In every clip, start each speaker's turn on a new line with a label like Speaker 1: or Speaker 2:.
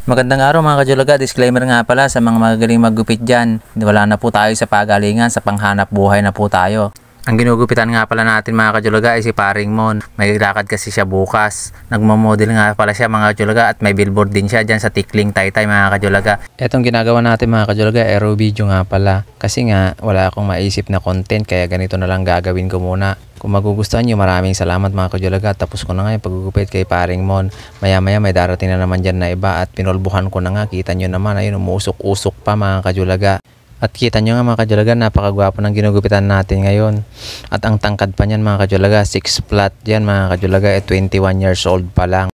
Speaker 1: Magandang araw mga kajulaga, disclaimer nga pala sa mga magaling maggupit dyan. Wala na po tayo sa pagalingan, sa panghanap buhay na po tayo. Ang ginugupitan nga pala natin mga kajulaga ay si Paring Mon. May lakad kasi siya bukas. Nagmamodel nga pala siya mga kajulaga at may billboard din siya dyan sa Tikling Taytay mga kajulaga. Etong ginagawa natin mga kajulaga, aero video nga pala. Kasi nga wala akong maisip na content kaya ganito na lang gagawin ko muna. Kung magugustuhan nyo, maraming salamat mga kajulaga. Tapos ko na nga yung paggugupit kay Paring Mon. Maya maya may darating na naman dyan na iba at pinulbuhan ko na nga. Kita nyo naman, ayun, umuusok-usok pa mga kajulaga. At kita nyo nga mga kajulaga, napakagwapo ng ginugupitan natin ngayon. At ang tangkad pa niyan mga kajulaga, 6 flat yan mga kajulaga, 21 years old pa lang.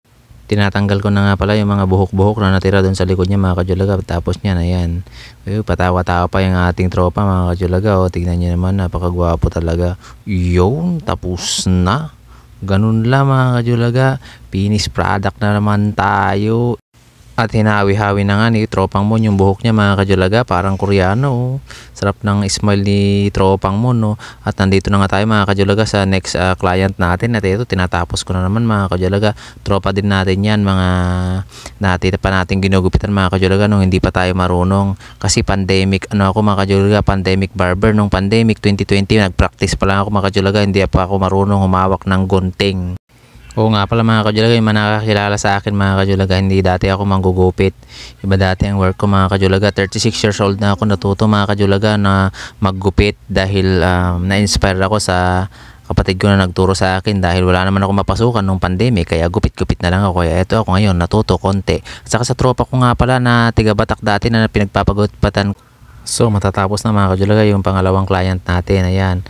Speaker 1: Tinatanggal ko na nga pala yung mga buhok-buhok na natira doon sa likod niya mga kajulaga. Tapos niyan, ayan. Patawa-tawa pa yung ating tropa mga kajulaga. O, tignan nyo naman, napakagwapo talaga. Yun, tapos na. Ganun lang mga kajulaga. Finished product na naman tayo. At hinawi-hawi na nga ni Tropang Mon yung buhok niya mga kajulaga, parang Koreano. Oh. Sarap ng smile ni Tropang Mon. Oh. At nandito na nga tayo mga kajulaga sa next client natin. At ito, tinatapos ko na naman mga kajulaga. Tropa din natin yan, mga natin ginugupitan mga kajulaga nung hindi pa tayo marunong. Kasi pandemic, ako mga kajulaga, pandemic barber. Nung pandemic 2020, nag-practice pa lang ako mga kajulaga. Hindi pa ako marunong humawak ng gunting. Oo nga pala mga kajulaga, yung nakakilala sa akin mga kajulaga, hindi dati ako manggugupit. Iba dati ang work ko mga kajulaga. 36 years old na ako natuto mga kajulaga na maggupit dahil na-inspire ako sa kapatid ko na nagturo sa akin dahil wala naman ako mapasukan nung pandemic kaya gupit-gupit na lang ako. Kaya eto ako ngayon natuto konti. At saka sa tropa ko nga pala na tiga Batak dati na pinagpapagupatan. So matatapos na mga kajulaga yung pangalawang client natin. Ayan.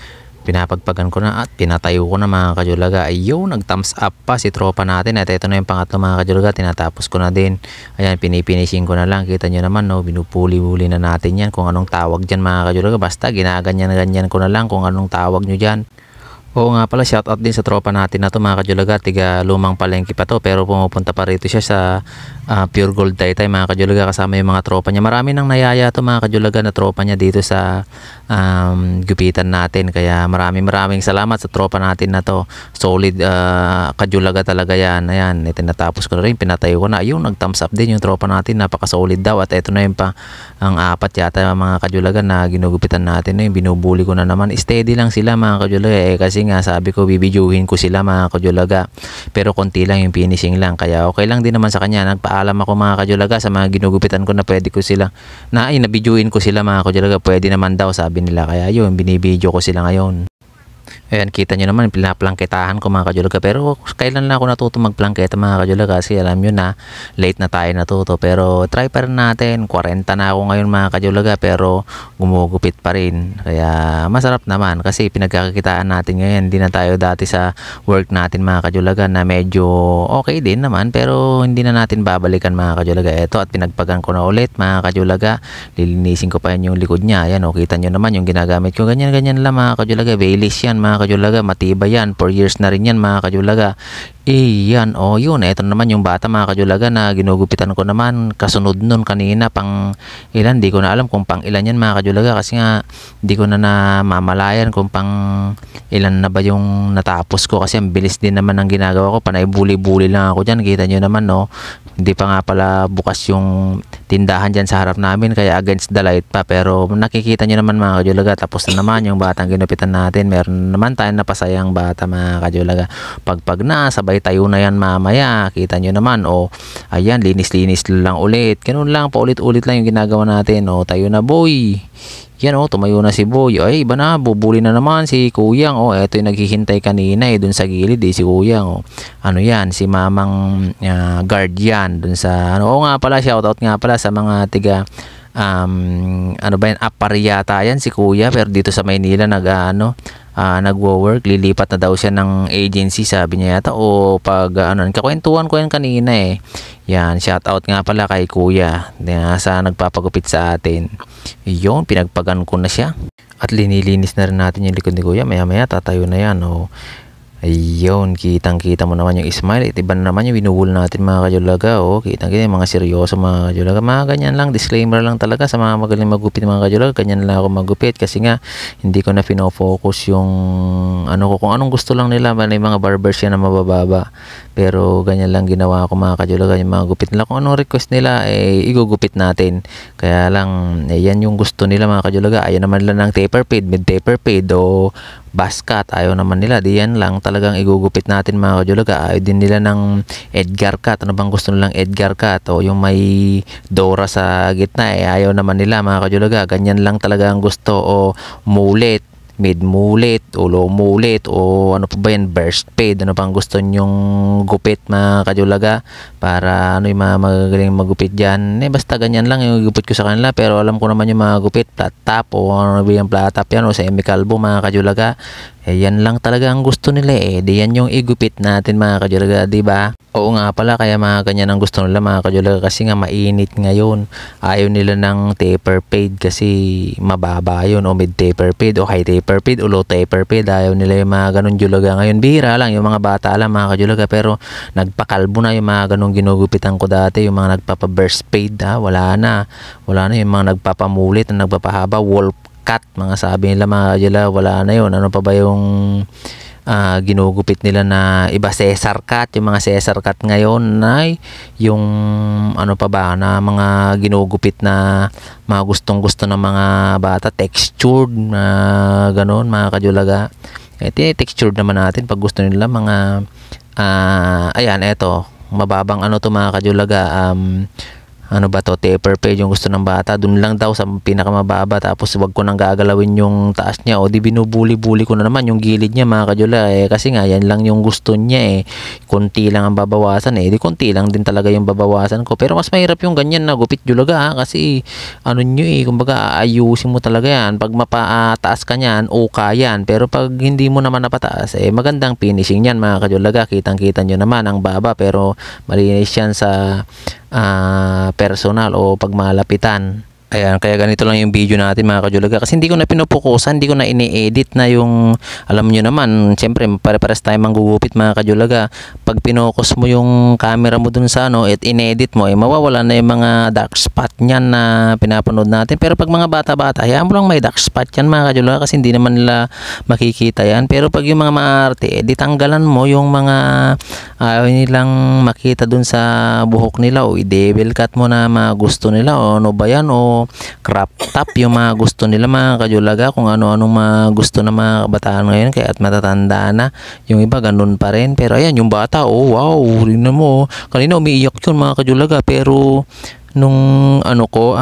Speaker 1: Pinapagpagan ko na at pinatayo ko na mga kajulaga. Ayun, nag-thumbs up pa si tropa natin. At ito na yung pangatlo mga kajulaga, tinatapos ko na din. Ayan, pinipinising ko na lang. Kita nyo naman, no, binupuli-huli na natin yan. Kung anong tawag dyan mga kajulaga. Basta ginaganyan-ganyan ko na lang kung anong tawag nyo dyan. Oo nga pala, shoutout din sa tropa natin na to mga kajulaga. Tiga lumang palengke pa to pero pumupunta pa rito siya sa Pure Gold Taytay mga kajulaga kasama yung mga tropa niya. Marami nang nayaya to mga kajulaga na tropa niya dito sa gupitan natin. Kaya maraming salamat sa tropa natin na to. Solid kajulaga talaga yan. Ayan, tinatapos ko na rin, pinatayo ko na. Ayun, nag-thumbs up din yung tropa natin. Napaka-solid daw. At ito na yung ang apat yata mga kajulaga na ginugupitan natin. Yung binubuli ko na naman. Steady lang sila mga kajulaga kasi nga sabi ko bibidyuhin ko sila mga kajulaga pero konti lang yung finishing lang kaya okay lang din naman sa kanya. Nagpaalam ako mga kajulaga sa mga ginugupitan ko na pwede ko sila nabidyuhin ko sila mga kajulaga, pwede naman daw sabi nila kaya yun binibidyo ko sila ngayon. Ayan, kita nyo naman, pinaplangketahan ko mga kajulaga. Pero kailan lang ako natuto magplangketa mga kajulaga kasi alam nyo na, late na tayo natuto. Pero try pa rin natin, 40 na ako ngayon mga kajulaga pero gumugupit pa rin. Kaya masarap naman kasi pinagkakakitaan natin ngayon. Hindi na tayo dati sa work natin mga kajulaga na medyo okay din naman. Pero hindi na natin babalikan mga kajulaga. Ito at pinagpagan ko na ulit mga kajulaga. Lilinisin ko pa yun yung likod niya. Ayan o, kita nyo naman yung ginagamit ko. Ganyan lang mga kajulaga. Bayless yan mga kajulaga, matibay yan, 4 years na rin yan mga kajulaga. Yan, yun, ito naman yung bata mga kajulaga na ginugupitan ko naman kasunod nun kanina pang ilan, di ko na alam kung pang ilan yan mga kajulaga kasi nga di ko na namamalayan kung pang ilan na ba yung natapos ko kasi ang bilis din naman ang ginagawa ko, panay buli-buli lang ako dyan, kita nyo naman no, hindi pa nga pala bukas yung tindahan dyan sa harap namin kaya against the light pa pero nakikita nyo naman mga kajulaga, tapos na naman yung batang ginupitan natin, meron naman tayong napasayang bata mga kajulaga. Pag na, sabay tayo na yan mamaya, kita nyo naman ayan, linis-linis lang ulit, ganun lang, paulit-ulit lang yung ginagawa natin. Tayo na boy, yan tumayo na si boy, ay iba na, bubuli na naman si kuyang. Eto yung naghihintay kanina dun sa gilid si kuyang. Ano yan, si mamang guard yan dun sa nga pala, shoutout nga pala sa mga tiga ano ba yan, Aparyata yan si kuya pero dito sa Maynila nagwo-work, lilipat na daw siya ng agency sabi niya yata pag kakwentuhan ko yan kanina yan, shout out nga pala kay kuya sa nagpapagupit sa atin. Yun, pinagpagan ko na siya at linilinis na rin natin yung likod ni kuya, maya maya tatayo na yan Ayun, kitang-kita mo naman yung smile. At iba na naman yung binuhol natin mga kajulaga. Oh, kitang-kita yung mga seryoso mga kajulaga. Mga ganyan lang, disclaimer lang talaga sa mga magaling magupit mga kajulaga. Ganyan lang ako magupit kasi nga hindi ko na fino-focus yung ano ko, kung anong gusto lang nila. May mga barbers yan na mabababa. Pero ganyan lang ginawa ko mga kajulaga, yung mga gupit nila. Kung anong request nila, igugupit natin. Kaya lang, yan yung gusto nila mga kajulaga. Ayaw naman nila ng taper fade, mid taper fade o buzz cut. Ayaw naman nila. Di yan lang talagang igugupit natin mga kajulaga. Ayaw din nila ng Edgar cut. Ano bang gusto nilang Edgar cut? O yung may Dora sa gitna. Ayaw naman nila mga kajulaga. Ganyan lang talaga ang gusto. O mullet, mid mullet o low mullet o ano pa ba yan, burst fade, ano pang gusto nyong gupit mga kajulaga para ano yung mga magagaling magupit dyan. Basta ganyan lang yung gupit ko sa kanila, pero alam ko naman yung mga gupit flat top o ano ba yung flat top yan o semi calvo mga kajulaga. Yan lang talaga ang gusto nila di yan yung igupit natin mga kajulaga, di ba? Oo nga pala, kaya mga ganyan ang gusto nila mga kajulaga kasi nga mainit ngayon. Ayaw nila ng taper fade kasi mababa yun, o mid taper fade o high taper fade o low taper fade. Ayaw nila yung mga ganun julaga ngayon. Bihira lang yung mga bata lang mga kajulaga, pero nagpakalbo na yung mga ganun ginugupitan ko dati, yung mga nagpapa-burst fade wala na yung mga nagpapamulit na nagpapahaba wolf cut, mga sabi nila mga kajulaga, wala na yun. Ano pa ba yung ginugupit nila na iba, Caesar cut, yung mga Caesar cut ngayon ay yung ano pa ba na mga ginugupit na mga gustong gusto ng mga bata, textured na ganoon mga kajulaga. Textured naman natin pag gusto nila mga ayan, eto mababang ano to mga kajulaga, ano ba to, taper fade yung gusto ng bata, dun lang daw sa pinakamababa, tapos wag ko nang gagalawin yung taas niya, o di binubuli-buli ko na naman yung gilid niya mga kajula kasi nga yan lang yung gusto niya konti lang ang babawasan di konti lang din talaga yung babawasan ko, pero mas mahirap yung ganyan na gupit julaga kasi ano nyo kumbaga ayusin mo talaga yan. Pag mapataas ka niyan okay yan, pero pag hindi mo naman napataas magandang finishing yan mga kajulaga. Kitang-kita nyo naman ang baba, pero malinis yan sa personal o pagmalapitan. Ayan, kaya ganito lang yung video natin mga kajulaga kasi hindi ko na pinupukusan, hindi ko na ini-edit na yung, alam nyo naman, siyempre pare-pares tayo manggugupit mga kajulaga. Pag pinokus mo yung camera mo dun sa at in-edit mo mawawala na yung mga dark spot niyan na pinapanood natin. Pero pag mga bata-bata, hayaan mo lang may dark spot yan mga kajulaga kasi hindi naman nila makikita yan. Pero pag yung mga maarte, tanggalan mo yung mga ayaw nilang makita dun sa buhok nila, o i-devil cut mo na mga gusto nila, o ano ba yan, o crop top yung mga gusto nila mga kajulaga, kung ano-anong mga gusto ng mga kabataan ngayon, kaya at matatanda na yung iba ganun pa rin. Pero ayan yung bata, wow, tingnan mo kanina umiiyak yun mga kajulaga, pero nung ano ko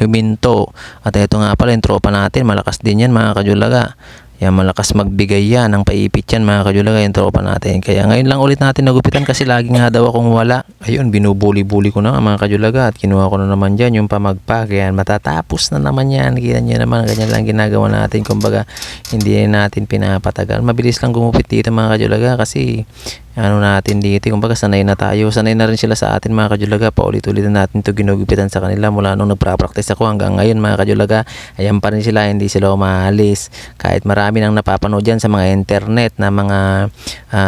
Speaker 1: huminto. At ito nga pala yung tropa natin, malakas din yan mga kajulaga. Yan, malakas magbigay yan ng paipit yan mga kajulaga, yung tropa natin. Kaya ngayon lang ulit natin nagupitan kasi lagi nga daw akong wala. Ayun, binubuli-buli ko na mga kajulaga at kinuha ko na naman dyan yung pamagpa. Kaya matatapos na naman yan. Kita nyo naman, ganyan lang ginagawa natin. Kumbaga, hindi natin pinapatagal. Mabilis lang gumupit dito mga kajulaga kasi ano natin dito, kumbaga sanay na tayo, sanay na rin sila sa atin mga kajulaga. Paulit-ulit na natin ito ginugupitan sa kanila mula nung nagpa-practice ako hanggang ngayon mga kajulaga. Ayan pa rin sila, hindi sila umalis kahit marami nang napapanood dyan sa mga internet na mga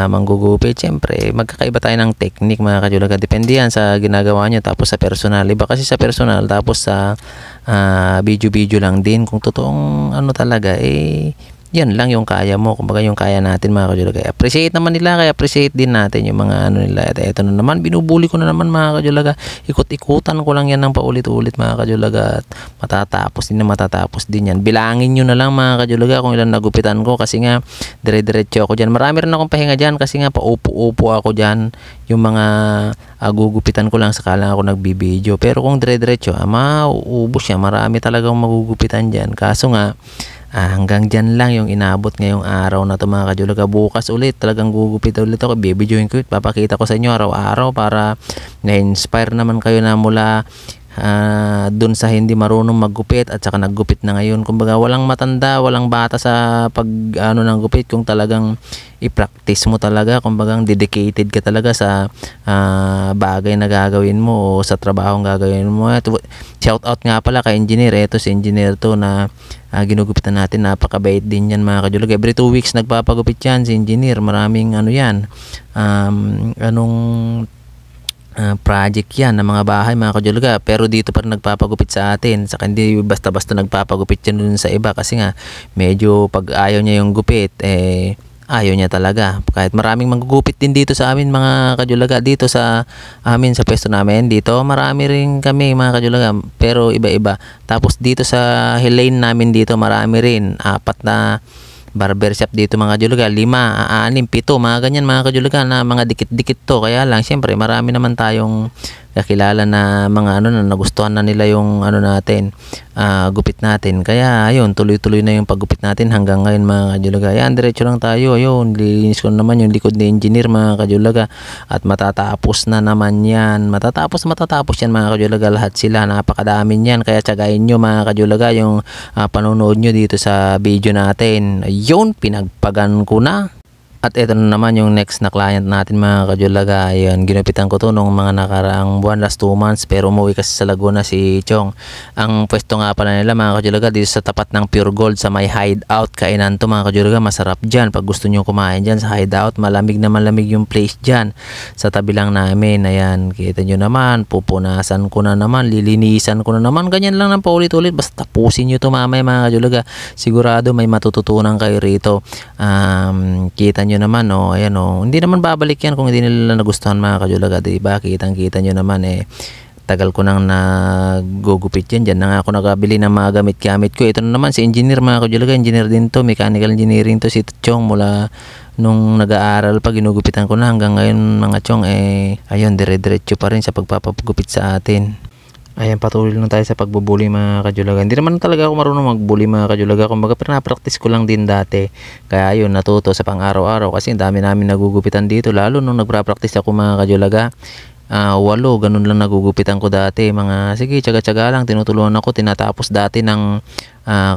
Speaker 1: manggugupit. Siyempre magkakaiba tayo ng technique mga kajulaga, depende yan sa ginagawa nyo. Tapos sa personal, iba kasi sa personal, tapos sa video lang din. Kung totoong ano talaga yan lang yung kaya mo, kumbaga yung kaya natin mga kajulaga. Appreciate naman nila, kaya appreciate din natin yung mga ano nila. Ito na naman, binubuli ko na naman mga kajulaga. Ikot-ikutan ko lang yan ng paulit-ulit mga kajulaga. At matatapos din yan. Bilangin nyo na lang mga kajulaga kung ilan nagupitan ko kasi nga dire-diretso ako dyan. Marami rin akong pahinga dyan kasi nga paupo-upo ako dyan. Yung mga gugupitan ko lang sakala ako nagbibideo. Pero kung dire-diretso, mauubos siya. Marami talagang magugupitan dyan. Kaso nga, hanggang dyan lang yung inabot ngayong araw na ito mga kajulaga. Bukas ulit talagang gugupit ulit ako, bibidyoin ko, papakita ko sa inyo araw-araw para na-inspire naman kayo na mula dun sa hindi marunong maggupit at saka naggupit na ngayon. Kumbaga walang matanda, walang bata sa pag ng gupit kung talagang i-practice mo talaga, kumbaga dedicated ka talaga sa bagay na gagawin mo o sa trabaho na gagawin mo. Shout out nga pala kay engineer. Ito si engineer to na ginugupitan natin, napakabait din yan mga kajulag. Every 2 weeks nagpapagupit yan si engineer. Maraming yan project yan ng mga bahay mga kajulaga, pero dito pa rin nagpapagupit sa atin. Saka hindi basta-basta nagpapagupit yan dun sa iba kasi nga medyo pag ayaw niya yung gupit ayaw niya talaga. Kahit maraming manggugupit din dito sa amin mga kajulaga, dito sa amin sa pwesto namin dito, marami rin kami mga kajulaga, pero iba-iba. Tapos dito sa lane namin dito marami rin, 4 na barbershop dito mga kajulaga, 5, 6, 7 mga ganyan mga kajulaga, na mga dikit-dikit to. Kaya lang syempre marami naman tayong kakilala na mga na nagustuhan na nila yung natin, gupit natin. Kaya ayun, tuloy-tuloy na yung paggupit natin hanggang ngayon mga kajulaga. Ayan, diretso lang tayo. Ayun, linis ko naman yung likod ni engineer mga kajulaga, at matatapos na naman yan. Matatapos yan mga kajulaga, lahat sila, napakadami yan. Kaya tsagain nyo mga kajulaga yung panonood nyo dito sa video natin. Ayun, pinagpagan ko na. At ito na naman yung next na client natin mga kajulaga. Ayan, ginupitan ko to nung mga nakaraang buwan, last 2 months, pero umuwi kasi sa Laguna si Chong. Ang pwesto nga pala nila mga kajulaga dito sa tapat ng Pure Gold sa may Hideout. Kainan to mga kajulaga, masarap dyan pag gusto nyo kumain dyan sa Hideout. Malamig na malamig yung place dyan sa tabi lang namin. Ayan, kita nyo naman, pupunasan ko na naman, lilinisan ko na naman, ganyan lang ng paulit-ulit. Basta tapusin nyo to mamaya mga kajulaga, sigurado may matututunan kayo rito. Kita nyo naman ayan hindi naman babalik yan kung hindi nila nagustuhan mga kajulaga, diba? Kitang-kita nyo naman tagal ko nang nagugupit yan. Dyan na nga ako nakabili ng mga gamit-gamit ko. Ito na naman si engineer mga kajulaga, engineer din to, mechanical engineering to si Chong. Mula nung nag-aaral pa ginugupitan ko na hanggang ngayon mga Chong, ayun, dire-diretso pa rin sa pagpapagupit sa atin. Ayan, patuloy lang tayo sa pagbubuli mga kajulaga. Hindi naman talaga ako marunong magbuli mga kajulaga. Kumbaga pinapractice ko lang din dati. Kaya ayun, natuto sa pang-araw-araw kasi dami namin nagugupitan dito. Lalo nung nagpa-practice ako mga kajulaga, 8, ganun lang nagugupitan ko dati. Sige, tsaga-tsaga lang, tinutulungan ako. Tinatapos dati ng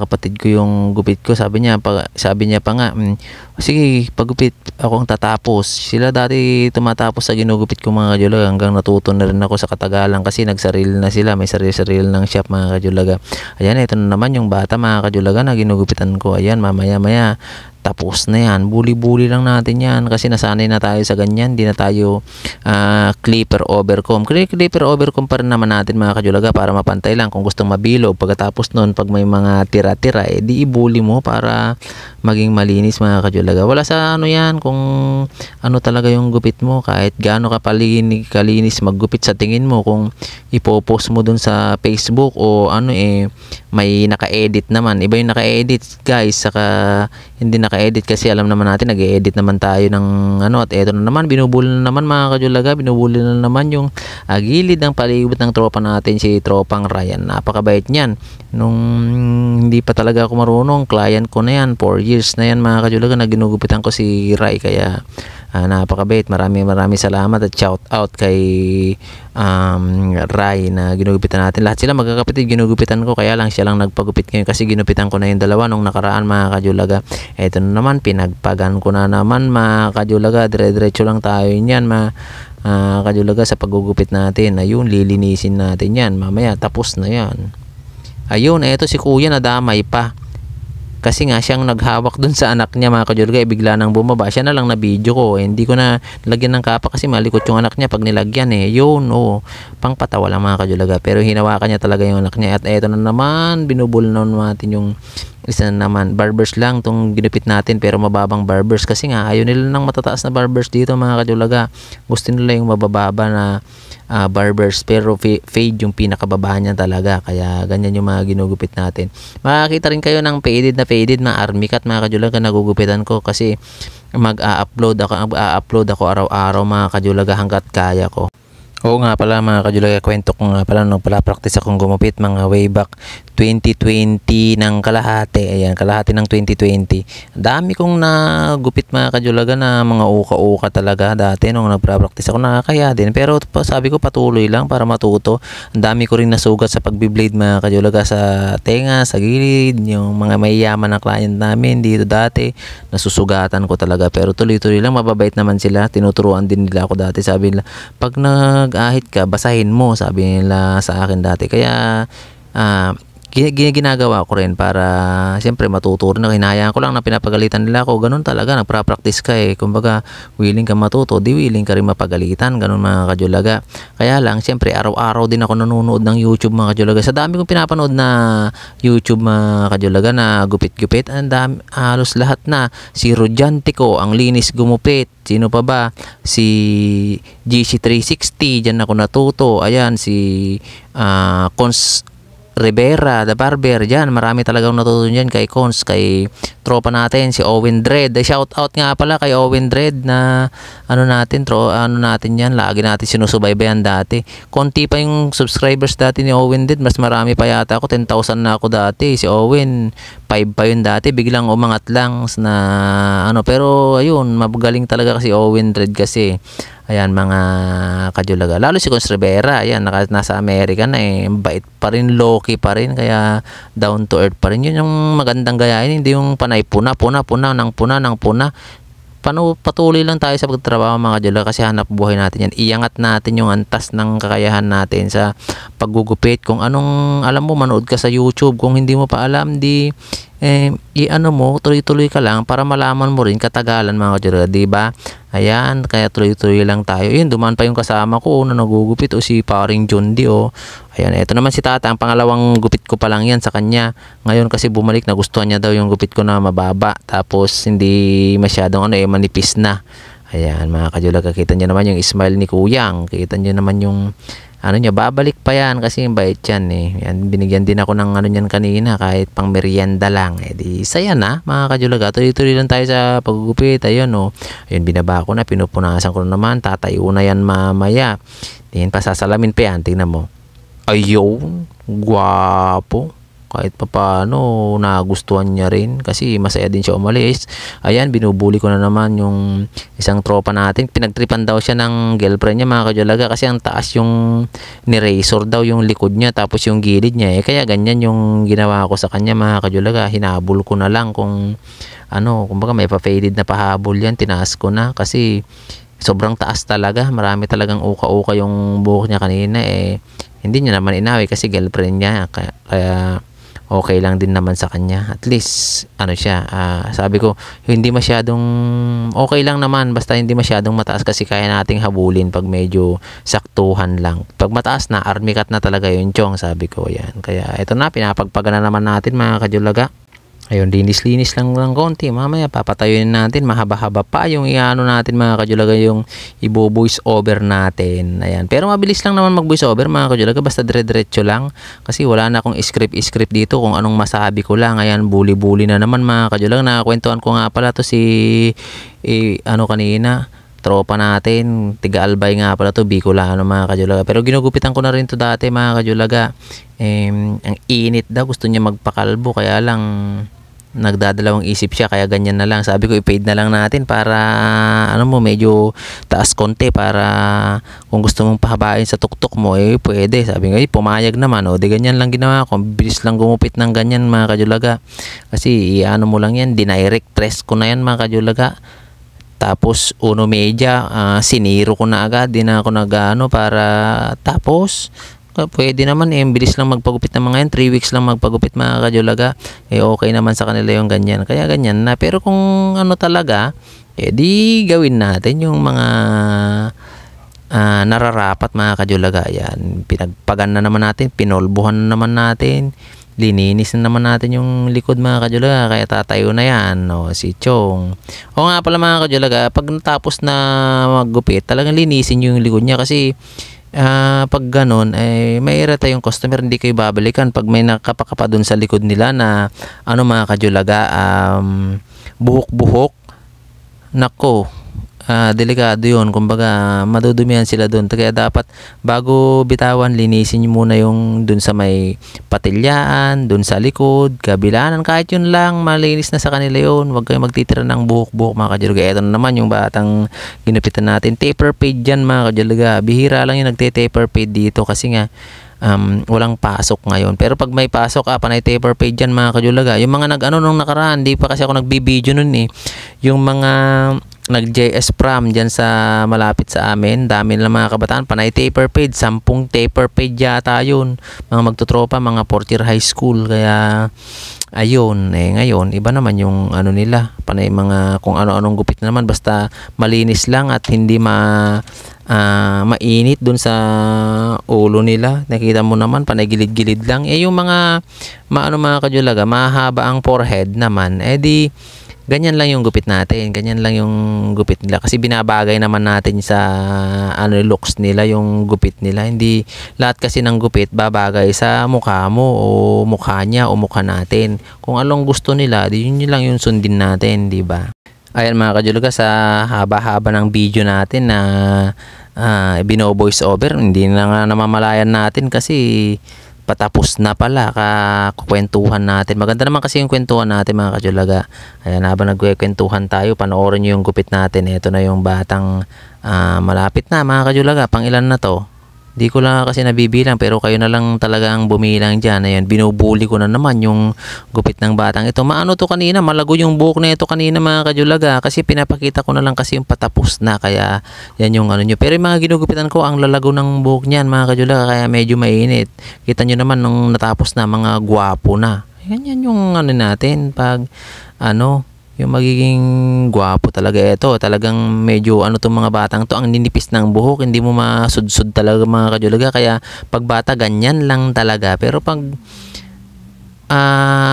Speaker 1: kapatid ko yung gupit ko. Sabi niya pa nga, sige, paggupit ako ang tatapos. Sila dati tumatapos sa ginugupit ko mga kajulaga, hanggang natuto na rin ako sa katagalan kasi nagsarili na sila, may sarili-sarili ng shop mga kajulaga. Ayan, ito na naman yung bata mga kajulaga na ginugupitan ko. Ayan, mamaya-maya tapos na yan, buli-buli lang natin yan kasi nasanay na tayo sa ganyan. Hindi na tayo clipper overcomb. Clipper overcomb pa rin naman natin mga kajulaga para mapantay lang. Kung gustong mabilog, pagkatapos nun pag may mga tira-tira di ibuli mo para maging malinis mga kajulaga. Wala sa yan kung talaga yung gupit mo, kahit gaano ka kalinis maggupit sa tingin mo. Kung ipopost mo dun sa Facebook o may naka-edit naman, iba yung naka-edit guys, saka hindi naka-edit kasi alam naman natin nag-edit naman tayo ng at eto na naman, binubuli na naman mga kajulaga, binubuli na naman yung gilid ng palibot ng tropa natin, si tropang Ryan. Napakabait niyan. Nung hindi pa talaga ako marunong, client ko na yan, 4 years na yan mga kajulaga na ginugupitan ko si Ray. Kaya napakabait. Maraming salamat at shout out kay Ray na ginugupitan natin. Lahat sila magkakapatid ginugupitan ko, kaya lang siya lang nagpagupit ngayon kasi ginupitan ko na yung dalawa nung nakaraan mga kajulaga. Eto na naman, pinagpagan ko na naman mga kajulaga. Dire-diretso lang tayo niyan kajulaga sa paggugupit natin. Ayun, lilinisin natin yan mamaya, tapos na yan. Ayun, eto si kuya nadamay pa kasi nga siyang naghawak dun sa anak niya mga kajulaga, bigla nang bumaba. Siya na lang na video ko, hindi ko na lagyan ng kapa kasi malikot yung anak niya pag nilagyan yun, pangpatawa lang mga kajulaga, pero hinawakan niya talaga yung anak niya. At eto na naman, binubul na natin yung isa na naman. Barbers lang tong ginupit natin, pero mababang barbers kasi nga ayaw nila ng matataas na barbers dito mga kajulaga. Gusto nila yung mabababa na barbers, pero fade yung pinakababa niya talaga. Kaya ganyan yung mga ginugupit natin. Makakita rin kayo ng faded mga army cut mga kajulaga nagugupitan ko kasi mag-upload ako araw-araw mga kajulaga hanggat kaya ko. Oo nga pala mga kajulaga, kwento ko nga pala nung pala practice akong gumupit mga way back 2020 ng kalahati. Ayan, kalahati ng 2020. Dami kong nagupit mga kajulaga na mga uka-uka talaga dati nung nagpa-practice ako, nakakaya din. Pero sabi ko patuloy lang para matuto. Ang dami ko rin nasugat sa pagbiblade mga kajulaga, sa tenga, sa gilid, yung mga mayayaman na client namin dito dati, nasusugatan ko talaga. Pero tuloy-tuloy lang, mababait naman sila. Tinuturuan din nila ako dati. Sabi nila, pag nag-ahit ka, basahin mo, sabi nila sa akin dati. Kaya ginagawa ko rin para siyempre matuturo na. Hinahayaan ko lang na pinapagalitan nila ako. Ganun talaga, nagpa-practice ka eh. Kumbaga, willing ka matuto, di willing ka rin mapagalitan. Ganun mga kajulaga. Kaya lang, siyempre araw-araw din ako nanonood ng YouTube mga kajulaga. Sa dami kong pinapanood na YouTube mga kajulaga na gupit-gupit, ang dami, halos lahat na. Si Rodyantico, ang linis gumupit. Sino pa ba? Si GC360, dyan ako natuto. Ayan, si Cons Rivera, The Barber, dyan. Marami talagang natutunan dyan kay Cons, kay tropa natin, si Owen Dread. Shout out nga pala kay Owen Dread na ano natin yan, lagi natin sinusubaybayan dati. Konti pa yung subscribers dati ni Owen Dread, mas marami pa yata ako, 10,000 na ako dati. Si Owen, 5 pa yun dati, biglang umangat lang na pero ayun, magaling talaga kasi Owen Dread kasi. Ayan mga kajulaga. Lalo si Cons Rivera, ayan, nasa Amerika na eh. Bait pa rin, low-key pa rin, kaya down to earth pa rin. Yun yung magandang gayahin, hindi yung panay puna. Patuloy lang tayo sa pagtatrabaho mga kajulaga, kasi hanap buhay natin yan. Iangat natin yung antas ng kakayahan natin sa paggugupit. Kung anong alam mo, manood ka sa YouTube. Kung hindi mo pa alam, tuloy-tuloy ka lang para malaman mo rin katagalan mga kajulaga, diba? Ayan, kaya tuloy-tuloy lang tayo. Yun, dumaan pa yung kasama ko na nagugupit, o si paring John D. Ayan, eto naman si tata, ang pangalawang gupit ko pa lang yan sa kanya. Ngayon kasi bumalik, nagustuhan niya daw yung gupit ko na mababa, tapos hindi masyadong manipis na. Ayan mga kajulaga, kita niyo naman yung smile ni Kuyang, kita niyo naman yung niya, babalik pa yan kasi bait yan eh. Yan, binigyan din ako ng niyan kanina, kahit pang merienda lang. Di saya na mga kajulaga. Tuloy-tuloy lang tayo sa paggugupit. Ayun ayun, binaba ko na, pinupunasan ko na naman. Tatayo na yan mamaya. Tingin pa, sasalamin pa yan. Tingnan mo. Ayun, guwapo. Kahit pa paano, nagustuhan niya rin kasi masaya din siya umalis. Ayan, binubuli ko na naman yung isang tropa natin. Pinagtripan daw siya ng girlfriend niya mga kajulaga, kasi ang taas yung ni-razor daw yung likod niya, tapos yung gilid niya kaya ganyan yung ginawa ko sa kanya mga kajulaga. Hinabol ko na lang kung kumbaga may pa-faded na pahabol yan, tinaas ko na kasi sobrang taas talaga. Marami talagang uka-uka yung buhok niya kanina hindi niya naman inawi kasi girlfriend niya, kaya okay lang din naman sa kanya. At least siya, sabi ko hindi masyadong, okay lang naman basta hindi masyadong mataas, kasi kaya nating habulin pag medyo saktuhan lang. Pag mataas na, army cut na talaga yun, chong, sabi ko. Yan, kaya ito na, pinapagpagana naman natin mga kajulaga. Ayun, linis-linis lang konti. Mamaya papatayuin natin, mahaba-haba pa yung natin mga kajulaga, yung ibo-voice over natin. Ayan, pero mabilis lang naman mag-voice over mga kajulaga, basta dire-diretso lang. Kasi wala na akong script dito kung anong masabi ko lang. Ayan, buli-buli na naman mga kajulaga. Nakakwentuhan ko nga pala to si kanina, tropa natin, tiga-Albay nga pala to, Bicolano mga kajulaga. Pero ginugupitan ko na rin to dati mga kajulaga. Ang init daw, gusto niya magpakalbo, kaya lang nagdadalawang isip siya, kaya ganyan na lang. Sabi ko, i-fade na lang natin para medyo taas konti, para kung gusto mong pahabain sa tuktok mo pwede. Sabi ko, pumayag naman. Di ganyan lang ginawa ko, bilis lang gumupit ng ganyan mga kajulaga, kasi mo lang yan, dinirect press ko na yan mga kajulaga. Tapos uno media, siniro ko na agad, di na ako para tapos pwede naman bilis lang magpagupit ng mga yan, 3 weeks lang magpagupit mga kajulaga, okay naman sa kanila yung ganyan, kaya ganyan na. Pero kung talaga, di gawin natin yung mga nararapat mga kajulaga. Yan, pinagpagan na naman natin, pinolbuhan na naman natin, lininis na naman natin yung likod mga kajulaga, kaya tatayo na yan si Chong. Nga pala mga kajulaga, pag natapos na maggupit, talagang linisin yung likod niya, kasi pag ganun may irita yung customer, hindi kayo babalikan pag may nakapakapa dun sa likod nila na mga kajulaga, buhok-buhok. Nako, delikado yun. Kumbaga, madudumihan sila dun. Kaya dapat, bago bitawan, linisin nyo muna yung dun sa may patilyaan, dun sa likod, kabilanan. Kahit yun lang, malinis na sa kanila yun. Huwag kayong magtitira ng buhok-buhok, mga kajulaga. Ito na naman yung batang ginupitan natin. Taper fade dyan, mga kajulaga. Bihira lang yung nagte-taper fade dito kasi nga, walang pasok ngayon. Pero pag may pasok, panay taper fade dyan, mga kajulaga. Yung mga nag-ano nung nakaraan, di pa kasi ako nagbibideo nun eh. Yung mga nag-JS prom dyan sa malapit sa amin, dami nila mga kabataan, panay taper fade, 10 taper fade yata yun. Mga magtutropa, mga 4th year high school. Kaya, ayun, ngayon, iba naman yung ano nila, panay mga kung ano-anong gupit na naman, basta malinis lang at hindi mainit dun sa ulo nila. Nakita mo naman, panay gilid-gilid lang. Yung mga mga kajulaga, mahaba ang forehead naman, di ganyan lang yung gupit natin, ganyan lang yung gupit nila kasi binabagay naman natin sa looks nila, yung gupit nila. Hindi lahat kasi ng gupit babagay sa mukha mo o mukha niya o mukha natin. Kung anong gusto nila, yun lang yung sundin natin, di ba? Ayan mga kajulaga, sa haba-haba ng video natin na bino-voice over, hindi na nga namamalayan natin kasi patapos na pala kakwentuhan natin. Maganda naman kasi yung kwentuhan natin, mga kajulaga. Ayan, habang nagkwentuhan tayo, panoorin nyo yung gupit natin. Ito na yung batang malapit na, mga kajulaga. Pang ilan na to? Di ko lang kasi nabibilang, pero kayo na lang talaga ang bumilang dyan. Ayan, binubuli ko na naman yung gupit ng batang ito. Maano to kanina, malago yung buhok na ito kanina, mga kajulaga, kasi pinapakita ko na lang kasi yung patapos na, kaya yan yung nyo. Pero yung mga ginugupitan ko, ang lalago ng buhok niyan, mga kajulaga, kaya medyo mainit. Kita nyo naman nung natapos na, mga gwapo na. Yan yung natin, pag yung magiging gwapo talaga ito. Talagang medyo tong mga batang to, ang ninipis ng buhok, hindi mo masudsud talaga, mga kajulaga. Kaya pag bata, ganyan lang talaga. Pero pag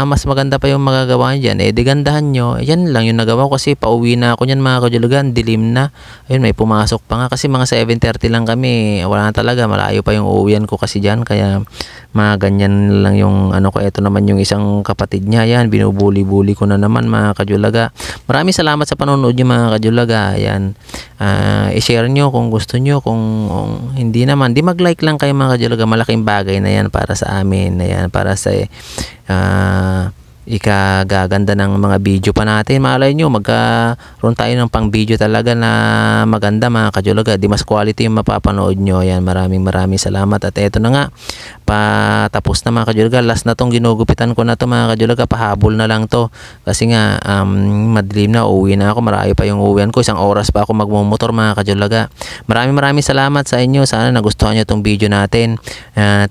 Speaker 1: mas maganda pa yung magagawa nyo dyan, digandahan nyo. Yan lang yung nagawa ko kasi pauwi na ako nyan, mga kajulaga. Dilim na. Ayun, may pumasok pa nga kasi mga 7:30 lang kami. Wala na talaga, malayo pa yung uuwian ko kasi dyan. Kaya mga ganyan lang yung ko. Ito naman yung isang kapatid niya. Yan, binubuli-buli ko na naman, mga kajulaga. Maraming salamat sa panonood nyo, mga kajulaga. Yan, i-share nyo kung gusto nyo. Kung hindi naman, di mag-like lang kayo, mga kajulaga. Malaking bagay na yan para sa amin. Ayan, para sa ikagaganda ng mga video pa natin. Malay nyo, magkaroon tayo ng pang video talaga na maganda, mga kajulaga. Di mas quality yung mapapanood nyo. Ayan, maraming salamat. At eto na nga, patapos na, mga kajulaga. Last na tong ginugupitan ko na to, mga kajulaga. Pahabol na lang to kasi nga madilim na, uwi na ako. Marayo pa yung uwian ko, 1 oras pa ako magmumotor, mga kajulaga. Maraming salamat sa inyo. Sana nagustuhan nyo tong video natin.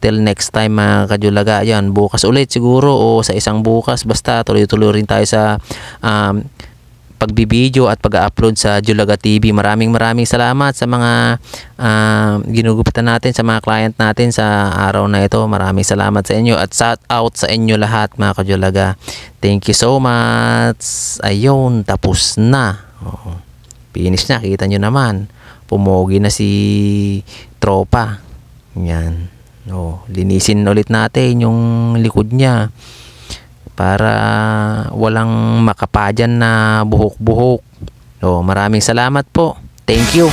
Speaker 1: Till next time, mga kajulaga. Ayan, bukas ulit siguro o sa isang bukas, basta tuloy-tuloy rin tayo sa pagbibideo at pag-upload sa Julaga TV. Maraming salamat sa mga ginugupitan natin, sa mga client natin sa araw na ito. Maraming salamat sa inyo at shout out sa inyo lahat, mga kajulaga. Thank you so much. Ayun, tapos na. Finish na, kita nyo naman. Pumogi na si tropa. Yan. Linisin ulit natin yung likod niya para walang makapadyan na buhok-buhok. Maraming salamat po. Thank you.